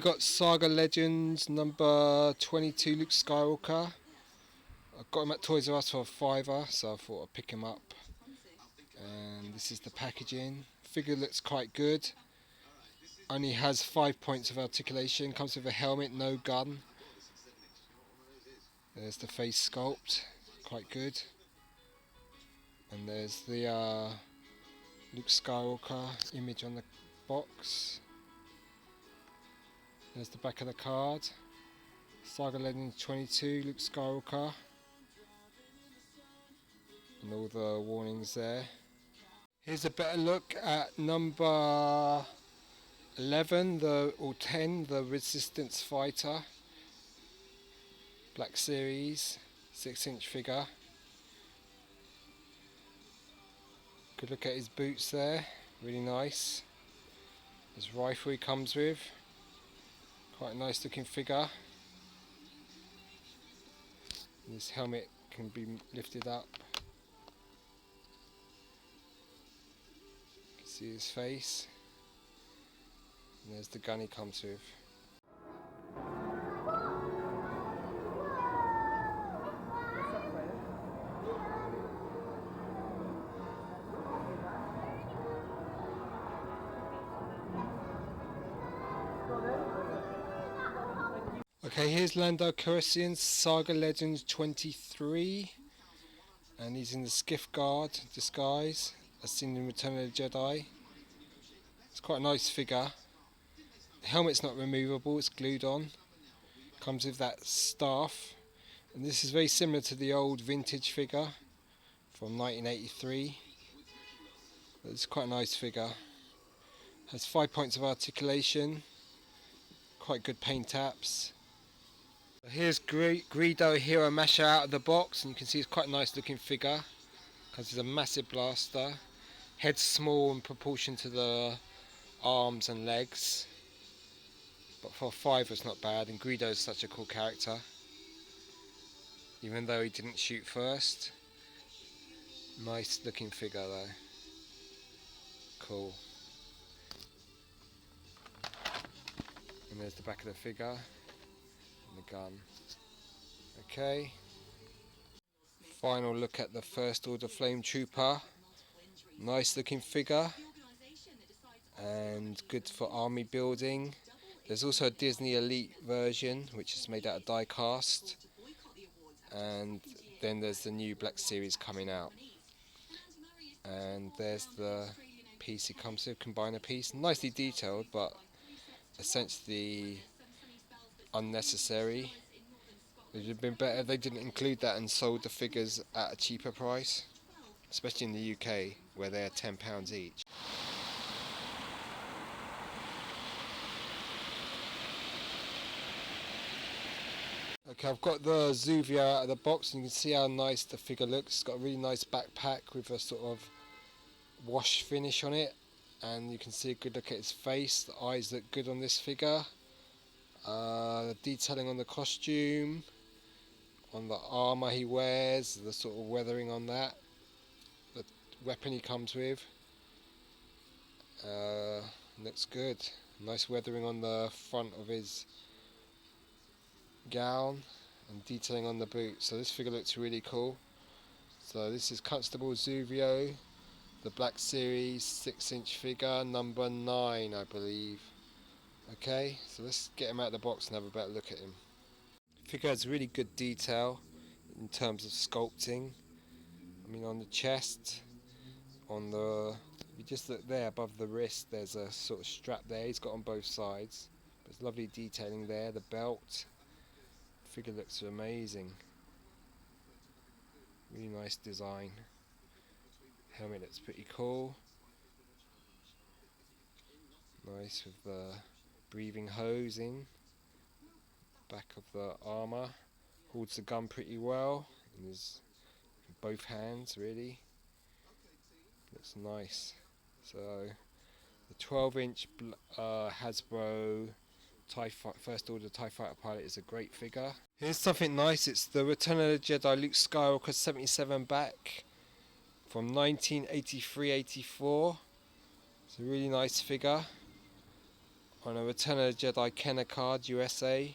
we got Saga Legends number 22 Luke Skywalker. I got him at Toys R Us for £5, so I thought I'd pick him up. And this is the packaging. Figure looks quite good. Only has 5 points of articulation. Comes with a helmet, no gun. There's the face sculpt, quite good. And there's the Luke Skywalker image on the box. There's the back of the card. Saga Legends 22 Luke Skywalker. And all the warnings there. Here's a better look at number 11 or 10, the Resistance Fighter. Black Series, 6-inch figure. Good look at his boots there, really nice. His rifle he comes with, quite a nice looking figure. And this helmet can be lifted up. You can see his face. And there's the gun he comes with. Okay, here's Lando Calrissian, Saga Legends 23, and he's in the Skiff Guard disguise, as seen in Return of the Jedi. It's quite a nice figure. The helmet's not removable, it's glued on. Comes with that staff, and this is very similar to the old vintage figure from 1983. It's quite a nice figure. Has 5 points of articulation, quite good paint apps. Here's Greedo Hero Masher out of the box, and you can see it's quite a nice looking figure. Comes with a massive blaster. Head's small in proportion to the arms and legs. But for £5 it's not bad, and Greedo's such a cool character. Even though he didn't shoot first. Nice looking figure though. Cool. And there's the back of the figure. The gun. Okay. Final look at the First Order Flame Trooper. Nice looking figure. And good for army building. There's also a Disney Elite version which is made out of die cast. And then there's the new Black Series coming out. And there's the piece it comes with, combiner piece. Nicely detailed, but essentially unnecessary. It would have been better if they didn't include that and sold the figures at a cheaper price, especially in the UK where they are £10 each. Okay, I've got the Zuvia out of the box, and you can see how nice the figure looks. It's got a really nice backpack with a sort of wash finish on it, and you can see a good look at his face. The eyes look good on this figure. The detailing on the costume, on the armour he wears, the sort of weathering on that, the weapon he comes with, looks good. Nice weathering on the front of his gown and detailing on the boot. So this figure looks really cool. So this is Constable Zuvio, the Black Series 6-inch figure, number 9 I believe. Okay, so let's get him out of the box and have a better look at him. Figure has really good detail in terms of sculpting. I mean, on the chest, if you just look there above the wrist, there's a sort of strap there he's got on both sides. There's lovely detailing there, the belt. The figure looks amazing. Really nice design. Helmet looks pretty cool. Nice with the breathing hose in. Back of the armour. Holds the gun pretty well in both hands really. Looks nice. So the 12-inch Hasbro First Order TIE Fighter pilot is a great figure. Here's something nice. It's the Return of the Jedi Luke Skywalker 77 back from 1983-84. It's a really nice figure. On a Return of the Jedi Kenner card, USA.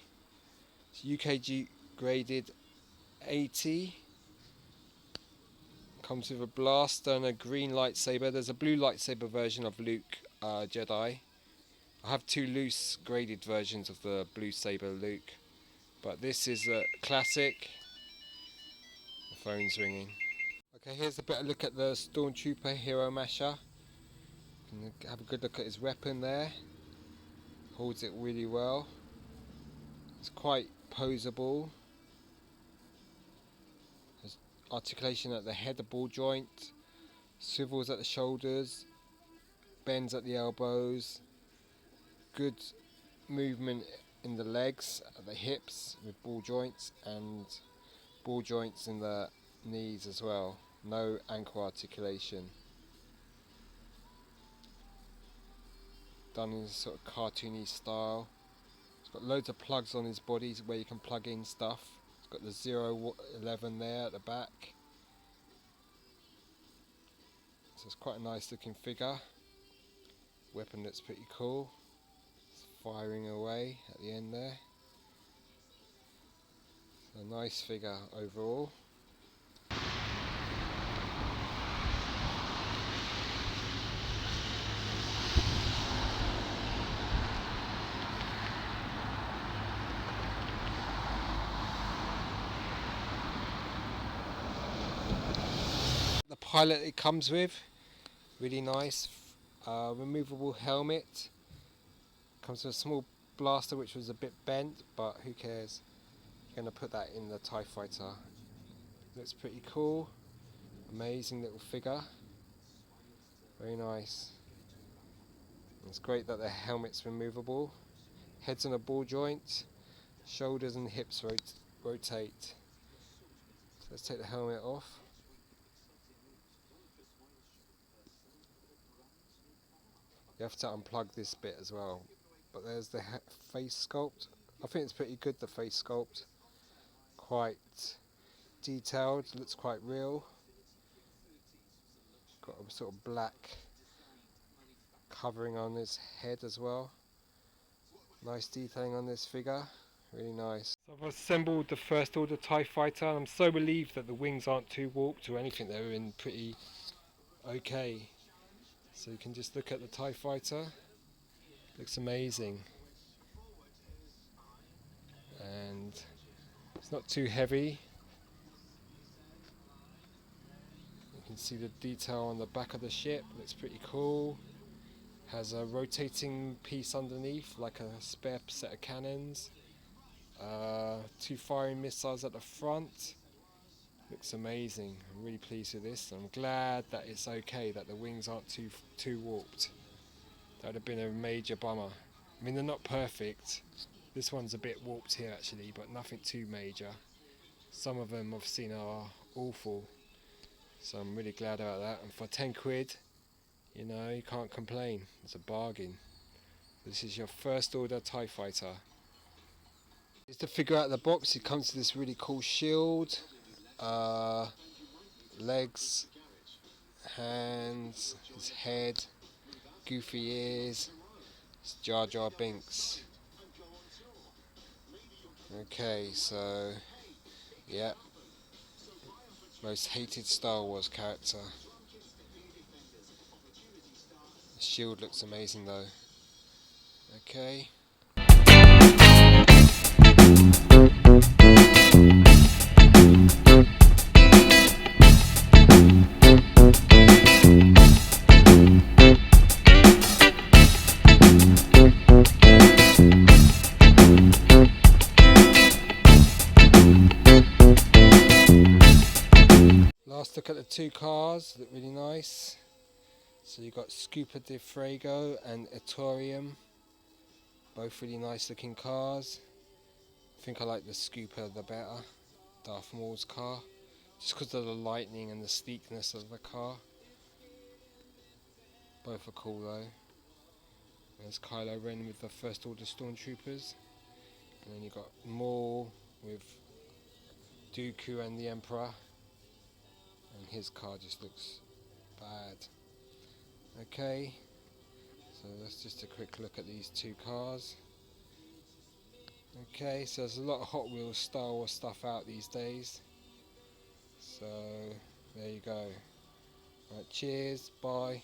It's UKG graded 80. Comes with a blaster and a green lightsaber. There's a blue lightsaber version of Luke Jedi. I have two loose graded versions of the blue saber Luke, but this is a classic. The phone's ringing. Okay, here's a better look at the Stormtrooper Hero Masher. You can have a good look at his weapon there. Holds it really well. It's quite poseable. Has articulation at the head, the ball joint, swivels at the shoulders, bends at the elbows, good movement in the legs, at the hips with ball joints, and ball joints in the knees as well. No ankle articulation. Done in a sort of cartoony style. It's got loads of plugs on his body where you can plug in stuff. It's got the 011 there at the back. So it's quite a nice looking figure. Weapon looks pretty cool. It's firing away at the end there. A nice figure overall. The pilot it comes with, really nice. Removable helmet. Comes with a small blaster which was a bit bent, but who cares? You're going to put that in the TIE Fighter. Looks pretty cool. Amazing little figure. Very nice. It's great that the helmet's removable. Head's on a ball joint. Shoulders and hips rotate. So let's take the helmet off. You have to unplug this bit as well. But there's the face sculpt. I think it's pretty good, the face sculpt. Quite detailed, looks quite real. Got a sort of black covering on his head as well. Nice detailing on this figure, really nice. So I've assembled the First Order TIE Fighter. I'm so relieved that the wings aren't too warped or anything, they're in pretty okay. So you can just look at the TIE Fighter, looks amazing. And it's not too heavy. You can see the detail on the back of the ship, looks pretty cool. Has a rotating piece underneath, like a spare set of cannons. Two firing missiles at the front. Looks amazing. I'm really pleased with this. I'm glad that it's okay, that the wings aren't too warped. That would have been a major bummer. I mean, they're not perfect. This one's a bit warped here actually, but nothing too major. Some of them I've seen are awful. So I'm really glad about that. And for 10 quid, you know, you can't complain. It's a bargain. This is your First Order TIE Fighter. Here's the figure out of the box. It comes with this really cool shield, legs, hands, his head, goofy ears. It's Jar Jar Binks. Okay, so yeah, most hated Star Wars character. The shield looks amazing though. Okay. Last look at the two cars, look really nice. So you've got Scooper de Frago and Etorium, both really nice looking cars. I think I like the Scooper the better, Darth Maul's car, just because of the lightning and the sleekness of the car. Both are cool though. There's Kylo Ren with the First Order Stormtroopers, and then you've got Maul with Dooku and the Emperor, and his car just looks bad. Okay, So that's just a quick look at these two cars. Okay, so there's a lot of Hot Wheels Star Wars stuff out these days. So there you go. Right, cheers, bye.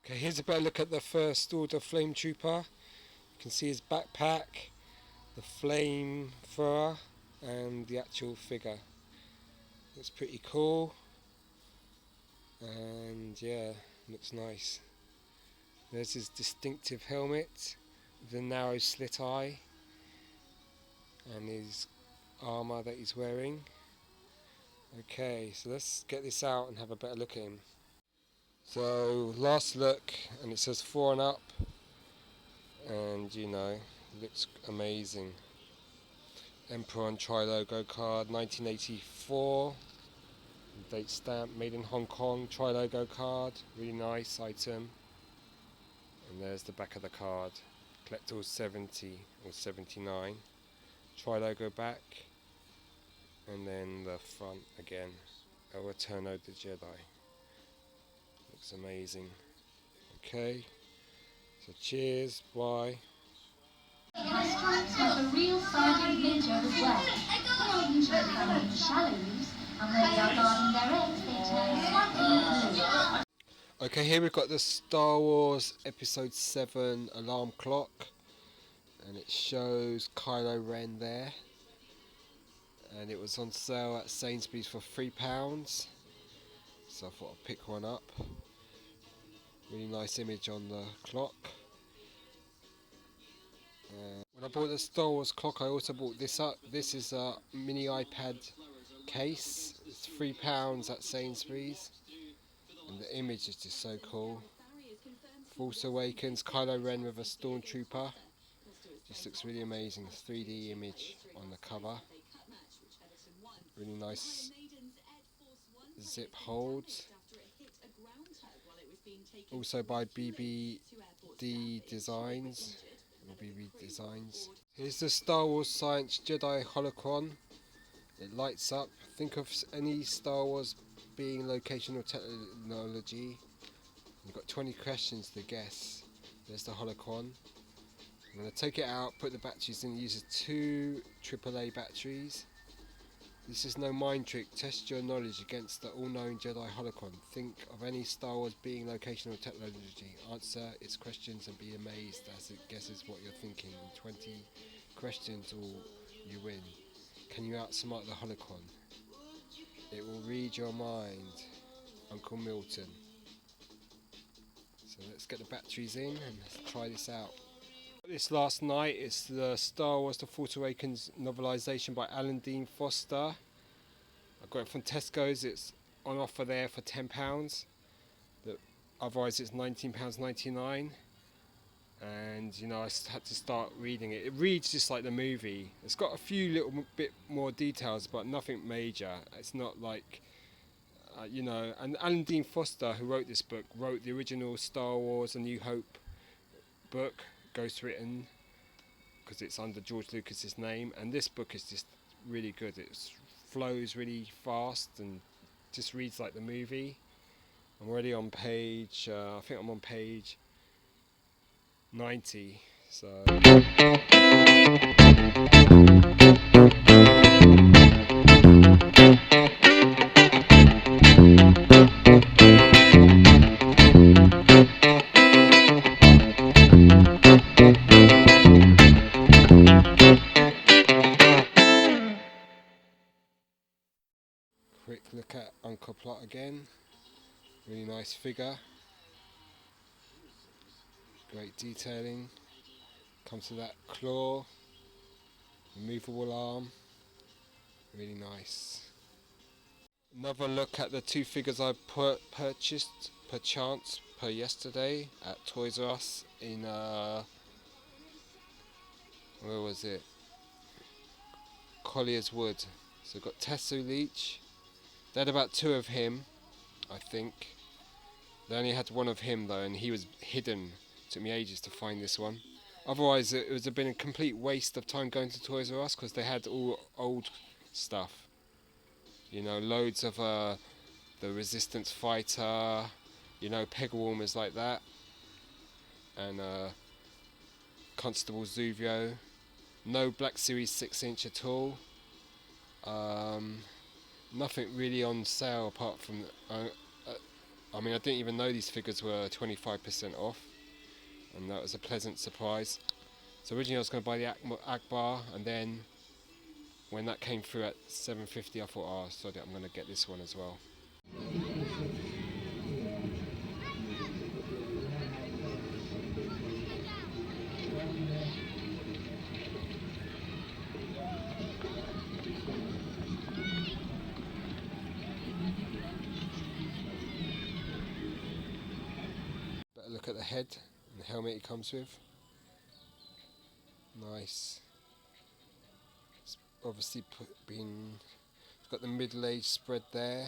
Okay, here's a better look at the First Order Flame Trooper. You can see his backpack, the flamethrower, and the actual figure. It's pretty cool, and yeah, looks nice. There's his distinctive helmet, the narrow slit eye, and his armour that he's wearing. Okay, so let's get this out and have a better look at him. So last look, and it says 4 and up, and you know, looks amazing. Emperor and Tri-Logo card, 1984, date stamp, made in Hong Kong, Tri-Logo card, really nice item. And there's the back of the card, collectible 70 or 79, Tri-Logo back, and then the front again, El Eterno the Jedi. Looks amazing. Okay, so cheers, bye. Restaurants have a real sardine ninja as well. They are usually found in the shallow reefs, and when they are guarding their eggs, they turn slightly blue. Okay, here we've got the Star Wars Episode 7 alarm clock, and it shows Kylo Ren there, and it was on sale at Sainsbury's for £3, so I thought I'd pick one up. Really nice image on the clock. When I bought the Star Wars clock, I also bought this up. This is a mini iPad case. It's £3 at Sainsbury's, and the image is just so cool. Force Awakens, Kylo Ren with a Stormtrooper. Just looks really amazing. 3D image on the cover. Really nice zip holds. Also by BBD Designs. Here's the Star Wars Science Jedi Holocron. It lights up. Think of any Star Wars being location or technology. You've got 20 questions to guess. There's the Holocron. I'm going to take it out, put the batteries in. It uses 2 AAA batteries. This is no mind trick. Test your knowledge against the all-knowing Jedi Holocron. Think of any Star Wars being, location or technology. Answer its questions and be amazed as it guesses what you're thinking. In 20 questions or you win. Can you outsmart the Holocron? It will read your mind. Uncle Milton. So let's get the batteries in and let's try this out. This last night, it's the Star Wars The Force Awakens novelisation by Alan Dean Foster. I got it from Tesco's. It's on offer there for £10. Otherwise it's £19.99. And you know, I had to start reading it. It reads just like the movie. It's got a few little bit more details, but nothing major. It's not like you know. And Alan Dean Foster, who wrote this book, wrote the original Star Wars: A New Hope book, ghostwritten, because it's under George Lucas's name. And this book is just really good. It flows really fast and just reads like the movie. I'm already on page. I think I'm on page 90. So. Quick look at Uncle Plot again. Really nice figure. Great detailing. Comes to that claw. Removable arm. Really nice. Another look at the 2 figures I purchased per yesterday at Toys R Us in where was it? Collier's Wood. So got Tessu Leach. They had about 2 of him, I think. They only had 1 of him though, and he was hidden Took me ages to find this one. Otherwise, it would have been a complete waste of time going to Toys R Us because they had all old stuff. You know, loads of the Resistance Fighter, you know, peg warmers like that, and Constable Zuvio. No Black Series 6-inch at all. Nothing really on sale apart from. I mean, I didn't even know these figures were 25% off, and that was a pleasant surprise. So originally I was going to buy the Akbar, and then when that came through at $7.50, I thought, oh, sorry, I'm going to get this one as well. Better look at the head and the helmet it comes with. Nice. It's obviously it's got the middle age spread there,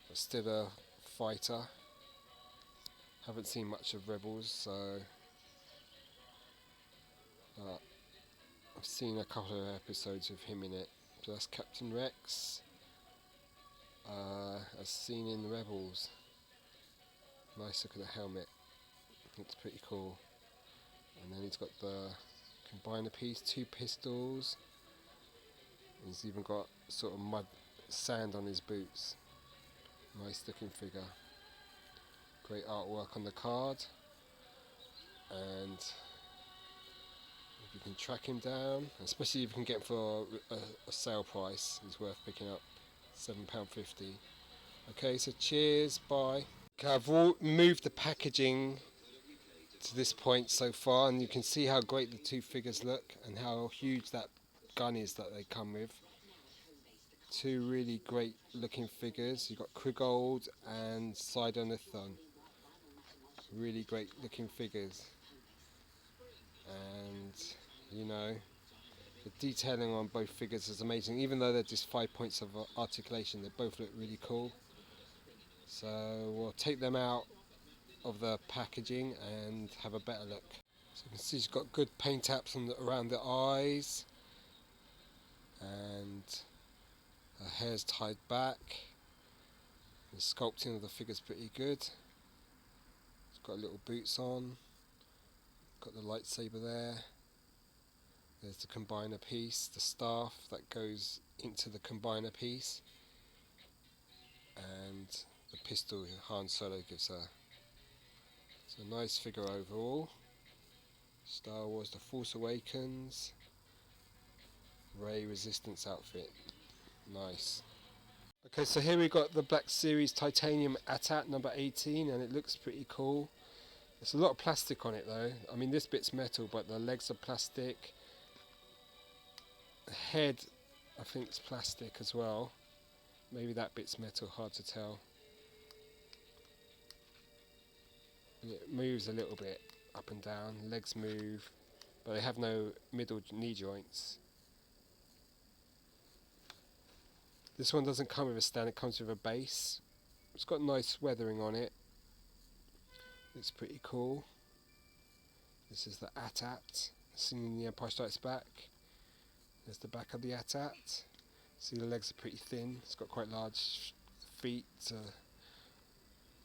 but still a fighter. Haven't seen much of Rebels, so I've seen a couple of episodes of him in it. So that's Captain Rex, as seen in Rebels. Nice look at the helmet, looks pretty cool. And then he's got the combiner piece, 2 pistols. He's even got sort of sand on his boots. Nice looking figure. Great artwork on the card. And if you can track him down, especially if you can get him for a sale price, he's worth picking up. £7.50. Okay, so cheers, bye. Okay, I've moved the packaging to this point so far, and you can see how great the 2 figures look and how huge that gun is that they come with. 2 really great looking figures. You've got Krigold and Sidonithon. Really great looking figures. And you know, the detailing on both figures is amazing. Even though they're just 5 points of articulation, they both look really cool. So we'll take them out of the packaging and have a better look. So you can see she's got good paint apps around the eyes, and her hair's tied back. The sculpting of the figure's pretty good. It's got little boots on. Got the lightsaber there. There's the combiner piece, the staff that goes into the combiner piece, and the pistol Han Solo gives her. It's a nice figure overall. Star Wars The Force Awakens, Rey Resistance outfit. Nice. Okay, so here we got the Black Series Titanium AT-AT number 18, and it looks pretty cool. There's a lot of plastic on it though. I mean, this bit's metal, but the legs are plastic. The head, I think, is plastic as well. Maybe that bit's metal, hard to tell. And it moves a little bit up and down. Legs move, but they have no middle knee joints. This one doesn't come with a stand, it comes with a base. It's got nice weathering on it. It's pretty cool. This is the AT-AT, seen in The Empire Strikes Back. There's the back of the AT-AT. See, the legs are pretty thin. It's got quite large feet to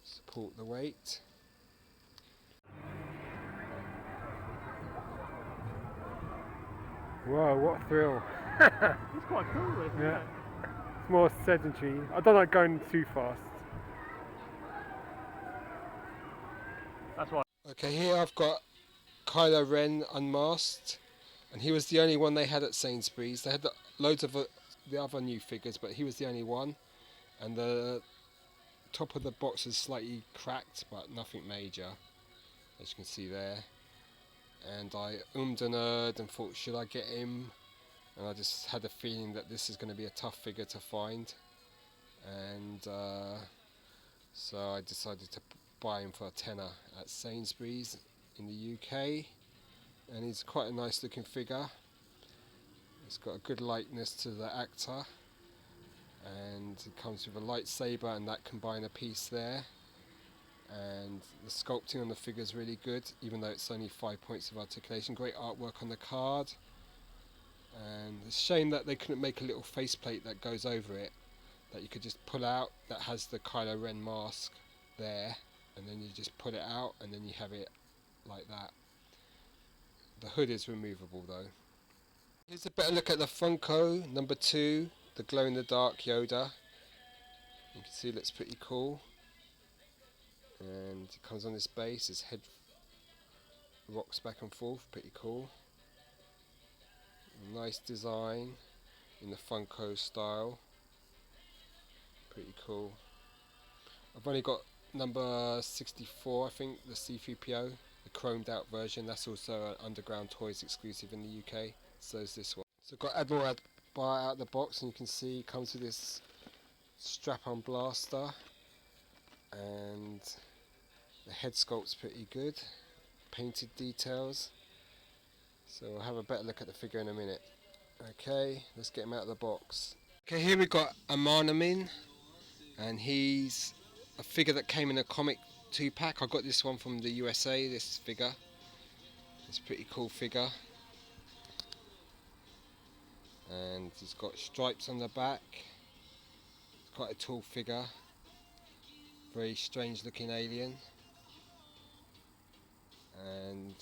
support the weight. Whoa, what a thrill. It's quite cool, isn't Yeah. it? It's more sedentary. I don't like going too fast. That's why. Okay, here I've got Kylo Ren unmasked, and he was the only one they had at Sainsbury's. They had loads of the other new figures, but he was the only one. And the top of the box is slightly cracked, but nothing major, as you can see there. And I and erred and thought, should I get him? And I just had a feeling that this is going to be a tough figure to find, and so I decided to buy him for a tenner at Sainsbury's in the UK. And he's quite a nice looking figure. It's got a good likeness to the actor, and it comes with a lightsaber and that combiner piece there, and the sculpting on the figure is really good, even though it's only 5 points of articulation. Great artwork on the card, and it's a shame that they couldn't make a little faceplate that goes over it, that you could just pull out, that has the Kylo Ren mask there, and then you just pull it out and then you have it like that. The hood is removable though. Here's a better look at the Funko number 2, the glow in the dark Yoda. You can see it looks pretty cool, and it comes on this base, his head rocks back and forth, pretty cool. Nice design in the Funko style, pretty cool. I've only got number 64, I think, the C3PO, the chromed out version. That's also an Underground Toys exclusive in the UK, so is this one. So I've got Admiral Bar out of the box, and you can see it comes with this strap-on blaster, and the head sculpt's pretty good, painted details. So we'll have a better look at the figure in a minute. Okay, let's get him out of the box. Okay, here we've got Amanamin, and he's a figure that came in a comic 2-pack. I got this one from the USA, this figure. It's a pretty cool figure. And he's got stripes on the back. It's quite a tall figure. Very strange looking alien. And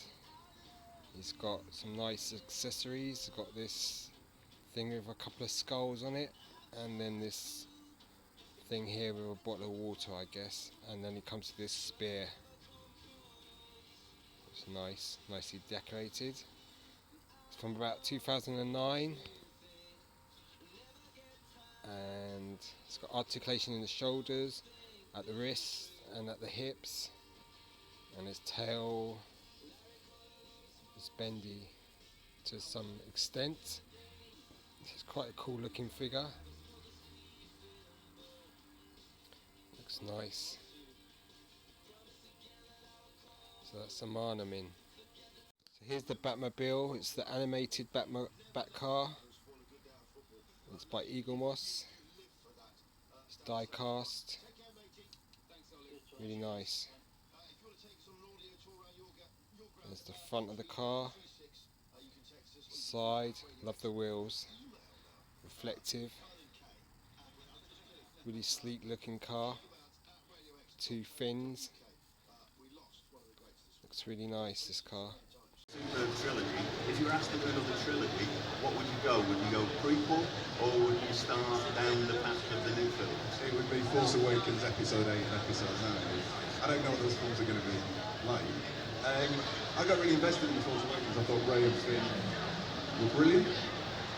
he's got some nice accessories. He's got this thing with a couple of skulls on it, and then this thing here with a bottle of water, I guess, and then it comes to this spear. It's nice, nicely decorated. It's from about 2009, and it's got articulation in the shoulders, at the wrists and at the hips, and his tail is bendy to some extent. It's quite a cool looking figure. Looks nice. So that's Amanamin. So here's the Batmobile. It's the animated Bat car. It's by Eagle Moss. It's die cast. Really nice. There's the front of the car. Side. Love the wheels. Reflective. Really sleek looking car. 2 fins. Looks really nice, this car. The trilogy. If you were asked to do another trilogy, what would you go? Would you go prequel, or would you start down the path of the new films? It would be Force Awakens Episode 8 and Episode 9. I don't know what those films are going to be like. I got really invested in Force Awakens. I thought Rey and Finn were brilliant.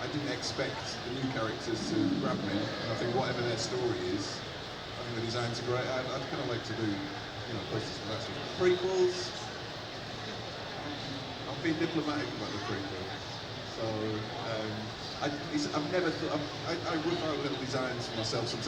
I didn't expect the new characters to grab me, and I think whatever their story is, I think the designs are great. I'd kind of like to do, posters for that stuff. Prequels, I'm being diplomatic about the prequels. So, I've never thought, I would write little designs for myself sometimes.